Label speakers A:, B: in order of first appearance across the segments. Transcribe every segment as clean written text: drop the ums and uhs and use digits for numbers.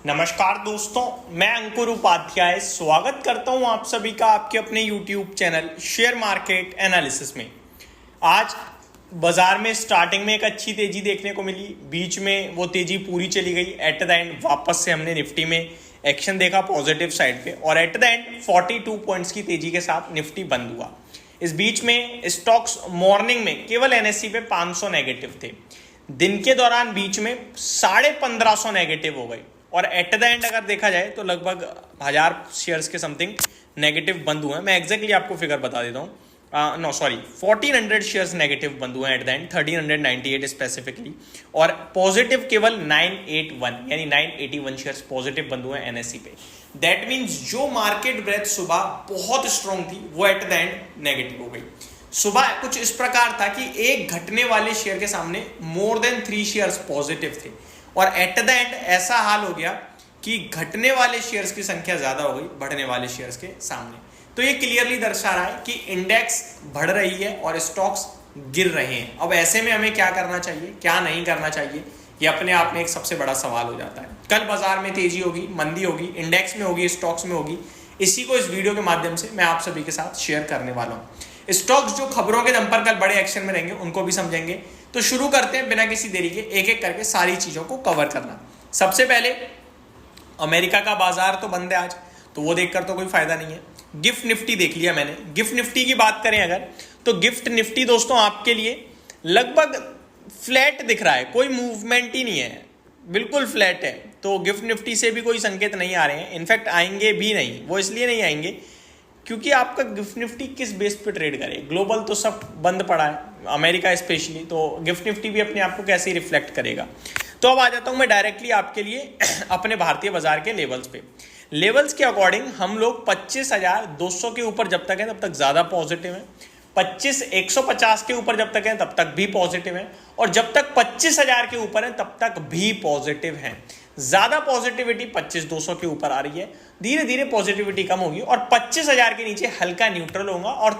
A: नमस्कार दोस्तों, मैं अंकुर उपाध्याय स्वागत करता हूं आप सभी का आपके अपने YouTube channel share market analysis में। आज बाजार में स्टार्टिंग में एक अच्छी तेजी देखने को मिली, बीच में वो तेजी पूरी चली गई। एट द एंड वापस से हमने निफ्टी में एक्शन देखा पॉजिटिव साइड पे और एट द एंड 42 पॉइंट्स की तेजी के साथ निफ्टी बंद हुआ। इस बीच में स्टॉक्स मॉर्निंग में केवल एनएससी पे 500 नेगेटिव थे, दिन के दौरान बीच में 1550 नेगेटिव हो गई और एट द एंड अगर देखा जाए तो लगभग 1000 शेयर्स के समथिंग नेगेटिव बंद हुए हैं। मैं एग्जैक्टली आपको फिगर बता देता हूँ, 1400 शेयर्स नेगेटिव बंद हुए हैं एट द एंड, 1398 स्पेसिफिकली, और पॉजिटिव केवल 981 यानी 981 शेयर्स पॉजिटिव बंद हुए हैं एनएससी पे। दैट मीन्स जो मार्केट ब्रेथ सुबह बहुत स्ट्रॉन्ग थी वो एट द एंड नेगेटिव हो गई। सुबह कुछ इस प्रकार था कि एक घटने वाले शेयर के सामने मोर देन 3 शेयर्स पॉजिटिव थे और एट द एंड ऐसा हाल हो गया कि घटने वाले शेयर्स की संख्या ज्यादा हो गई बढ़ने वाले शेयर्स के सामने। तो ये क्लियरली दर्शा रहा है कि इंडेक्स बढ़ रही है और स्टॉक्स गिर रहे हैं। अब ऐसे में हमें क्या करना चाहिए, क्या नहीं करना चाहिए, ये अपने आप में एक सबसे बड़ा सवाल हो जाता है। कल बाजार में तेजी होगी, मंदी होगी, इंडेक्स में होगी, स्टॉक्स में होगी। इसी को इस वीडियो के माध्यम से मैं आप सभी के साथ शेयर करने वाला हूं। स्टॉक्स जो खबरों के दम पर कल बड़े एक्शन में रहेंगे उनको भी समझेंगे। तो शुरू करते हैं बिना किसी देरी के, एक एक करके सारी चीजों को कवर करना। सबसे पहले अमेरिका का बाजार तो बंद है आज, तो वो देखकर तो कोई फायदा नहीं है। गिफ्ट निफ्टी देख लिया मैंने। गिफ्ट निफ्टी की बात करें अगर, तो गिफ्ट निफ्टी दोस्तों आपके लिए लगभग फ्लैट दिख रहा है, कोई मूवमेंट ही नहीं है, बिल्कुल फ्लैट है। तो गिफ्ट निफ्टी से भी कोई संकेत नहीं आ रहे हैं, इनफैक्ट आएंगे भी नहीं। वो इसलिए नहीं आएंगे क्योंकि आपका गिफ्ट निफ्टी किस बेस पे ट्रेड करे, ग्लोबल तो सब बंद पड़ा है, अमेरिका स्पेशली, तो गिफ्ट निफ्टी भी अपने आप को कैसे रिफ्लेक्ट करेगा। तो अब आ जाता हूं मैं डायरेक्टली आपके लिए अपने भारतीय बाजार के लेवल्स पे। लेवल्स के अकॉर्डिंग हम लोग 25,200 के ऊपर जब तक है तब तक ज्यादा पॉजिटिव है, 25,150 के ऊपर जब तक है तब तक भी पॉजिटिव है, और जब तक 25,000 के ऊपर है तब तक भी पॉजिटिव है। ज्यादा पॉजिटिविटी 25,200 के ऊपर आ रही है, धीरे धीरे पॉजिटिविटी कम होगी और 25,000 के नीचे हल्का न्यूट्रल होगा और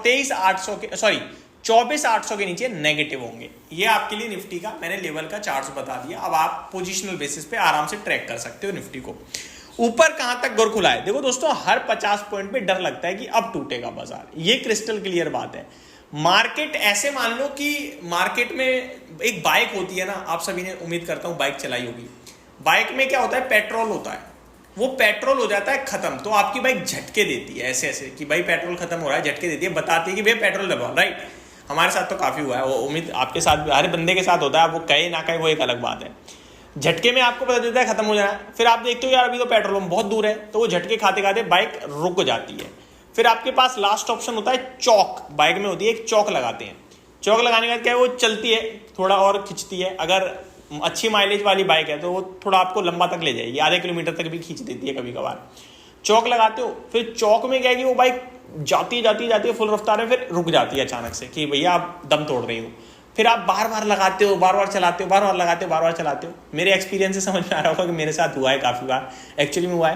A: 24,800 के नीचे नेगेटिव होंगे। ये आपके लिए निफ्टी का मैंने लेवल का चार्ट बता दिया। अब आप पोजिशनल बेसिस पे आराम से ट्रैक कर सकते हो निफ्टी को। ऊपर कहां तक गुर खुला है, देखो दोस्तों, हर 50 पॉइंट पे डर लगता है कि अब टूटेगा बाजार, ये क्रिस्टल क्लियर बात है। मार्केट ऐसे मान लो कि मार्केट में एक बाइक होती है ना, आप सभी ने उम्मीद करता हूं बाइक चलाई होगी। बाइक में क्या होता है, पेट्रोल होता है, वो पेट्रोल हो जाता है खत्म तो आपकी बाइक झटके देती है ऐसे ऐसे कि भाई पेट्रोल खत्म हो रहा है, झटके देती है, बताती है कि भैया पेट्रोल डलवाओ। राइट, हमारे साथ तो काफी हुआ है, वो उम्मीद आपके साथ भी, हर बंदे के साथ होता है, वो कहे ना कहे वो एक अलग बात है। झटके में आपको पता चलता है खत्म हो जाना है, फिर आप देखते हो यार अभी तो पेट्रोल पंप बहुत दूर है, तो वो झटके खाते खाते बाइक रुक जाती है। फिर आपके पास लास्ट ऑप्शन होता है चौक, बाइक में होती है एक चौक लगाते हैं। चौक लगाने के बाद क्या है, वो चलती है, थोड़ा और खिंचती है, अगर अच्छी माइलेज वाली बाइक है तो वो थोड़ा आपको लंबा तक ले जाएगी, आधे किलोमीटर तक भी खींच देती है कभी कभार। चौक लगाते हो, फिर चौक में क्या है कि वो बाइक जाती है फुल रफ्तार में, फिर रुक जाती है अचानक से कि भैया आप दम तोड़ रही हो। फिर आप बार बार लगाते हो, बार बार चलाते हो, बार बार लगाते हो, बार बार चलाते हो। मेरे एक्सपीरियंस से समझ में आ रहा होगा कि मेरे साथ हुआ है काफी बार, एक्चुअली में हुआ है।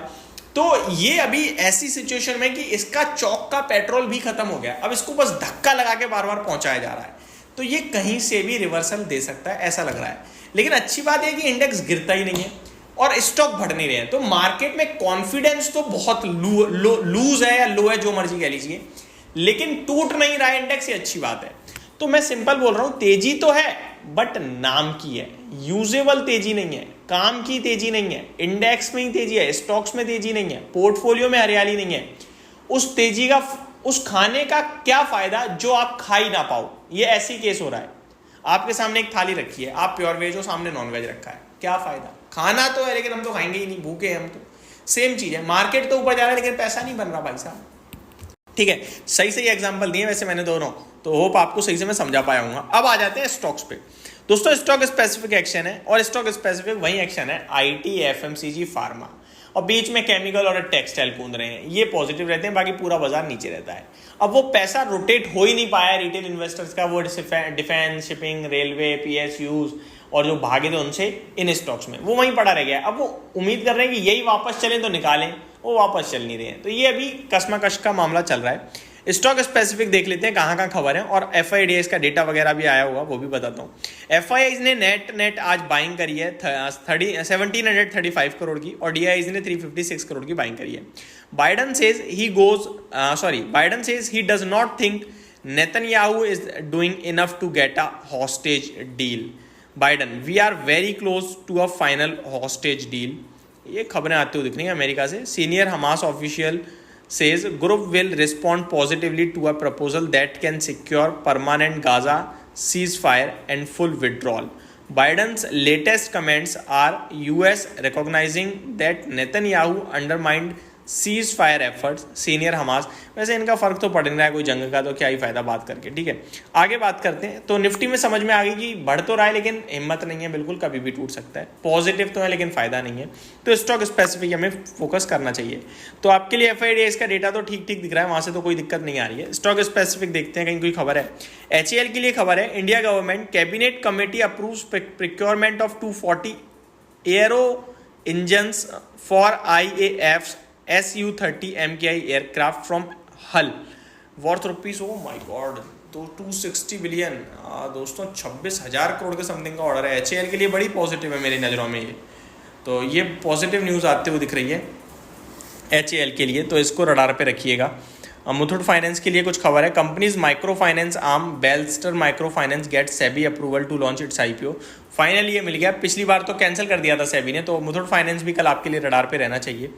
A: तो ये अभी ऐसी सिचुएशन में कि इसका चौक का पेट्रोल भी खत्म हो गया, अब इसको बस धक्का लगा के बार बार पहुंचाया जा रहा है, तो ये कहीं से भी रिवर्सल दे सकता है ऐसा लग रहा है। लेकिन अच्छी बात है कि इंडेक्स गिरता ही नहीं है और स्टॉक बढ़ नहीं रहे हैं, तो मार्केट में कॉन्फिडेंस तो बहुत लूज है या लो है, जो मर्जी कह लीजिए, लेकिन टूट नहीं रहा है इंडेक्स, ये अच्छी बात है। तो मैं सिंपल बोल रहा हूं, तेजी तो है बट नाम की है, यूजेबल तेजी नहीं है, काम की तेजी नहीं है। इंडेक्स में ही तेजी है, स्टॉक्स में तेजी नहीं है, पोर्टफोलियो में हरियाली नहीं है। उस तेजी का, उस खाने का क्या फायदा जो आप खा ही ना पाओ। ये ऐसी केस हो रहा है, आपके सामने एक थाली रखी है, आप प्योर वेज हो, सामने नॉन वेज रखा है, क्या फायदा, खाना तो है लेकिन हम तो खाएंगे ही नहीं, भूखे हैं हम तो। सेम चीज है, मार्केट तो ऊपर जा रहा है लेकिन पैसा नहीं बन रहा भाई साहब। ठीक है, सही सही एग्जांपल दिए वैसे मैंने दोनों, तो होप आपको सही से मैं समझा पाया हूँ। अब आ जाते हैं स्टॉक्स पे। दोस्तों स्टॉक स्पेसिफिक एक्शन है और स्टॉक स्पेसिफिक वही एक्शन है आईटी, एफएमसीजी, फार्मा, और बीच में केमिकल और टेक्सटाइल कूद रहे हैं, ये पॉजिटिव रहते हैं, बाकी पूरा बाजार नीचे रहता है। अब वो पैसा रोटेट हो ही नहीं पाया रिटेल इन्वेस्टर्स का, वो डिफेंस, शिपिंग, रेलवे, पीएसयूज और जो भागे थे उनसे इन स्टॉक्स में, वो वहीं पड़ा रह गया। अब वो उम्मीद कर रहे हैं कि यही वापस चलें तो निकालें, वो वापस चल नहीं रहे हैं, तो ये अभी कशमकश का मामला चल रहा है। स्टॉक स्पेसिफिक देख लेते हैं कहाँ कहाँ खबर है, और FIDs का डेटा वगैरह भी आया होगा, वो भी बताता हूँ। FIIs ने नेट आज बाइंग करी है 1735 करोड़ की, और DIIs ने 356 करोड़ की बाइंग करी है। Biden says he does not think Netanyahu is doing enough to get a hostage deal. Biden, we are very close to a final hostage deal. ये खबरें आती हुई दिख रही हैं अमेरिका से। Senior Hamas official says group will respond positively to a proposal that can secure permanent Gaza ceasefire and full withdrawal. Biden's latest comments are US recognizing that Netanyahu undermined cease fire efforts. Senior Hamas, वैसे इनका फर्क तो पड़ नहीं रहा है कोई जंग का, तो क्या ही फायदा बात करके। ठीक है, आगे बात करते हैं। तो निफ्टी में समझ में आ गई कि बढ़ तो रहा है लेकिन हिम्मत नहीं है, बिल्कुल कभी भी टूट सकता है। पॉजिटिव तो है लेकिन फायदा नहीं है, तो स्टॉक स्पेसिफिक हमें फोकस करना चाहिए। तो आपके लिए FIDs का डेटा तो ठीक ठीक दिख रहा है, वहां से तो कोई दिक्कत नहीं आ रही है। स्टॉक स्पेसिफिक देखते हैं, कहीं कोई खबर है। HAL के लिए खबर है, India government cabinet committee approves procurement of 240 aero engines for IAF's Su-30 MKI aircraft from HAL worth rupees, oh my god, तो 260 बिलियन दोस्तों, 26,000 करोड़ के समथिंग का ऑर्डर है। HAL के लिए बड़ी पॉजिटिव है मेरी नज़रों में ये, तो ये पॉजिटिव न्यूज़ आते हुए दिख रही है HAL के लिए, तो इसको रडार पे रखिएगा। मुथूट फाइनेंस के लिए कुछ खबर है। Companies micro finance arm Belstar micro finance get SEBI approval to launch its IPO। Finally ये मिल गया, पिछली बार तो कैंसिल कर दिया था सेबी ने, तो मुथूट फाइनेंस भी कल आपके लिए रडार पे रहना चाहिए।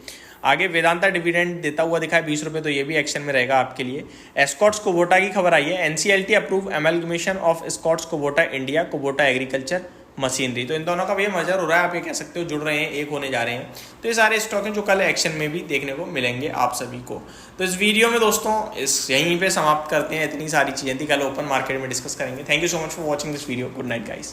A: आगे वेदांता डिविडेंड देता हुआ दिखा है 20 रुपये, तो ये भी एक्शन में रहेगा आपके लिए। एस्कॉट्स कुबोटा की खबर आई है, NCLT approve amalgamation of Escorts Kubota India Kubota agriculture machinery. तो इन दोनों का भी मर्जर हो रहा है, आप ये कह सकते हो जुड़ रहे हैं, एक होने जा रहे हैं। तो ये सारे स्टॉक हैं जो कल एक्शन में भी देखने को मिलेंगे आप सभी को। तो इस वीडियो में दोस्तों यहीं पे समाप्त करते हैं, इतनी सारी चीज़ें थी, कल ओपन मार्केट में डिस्कस करेंगे। Thank you so much for watching this video. Good night guys.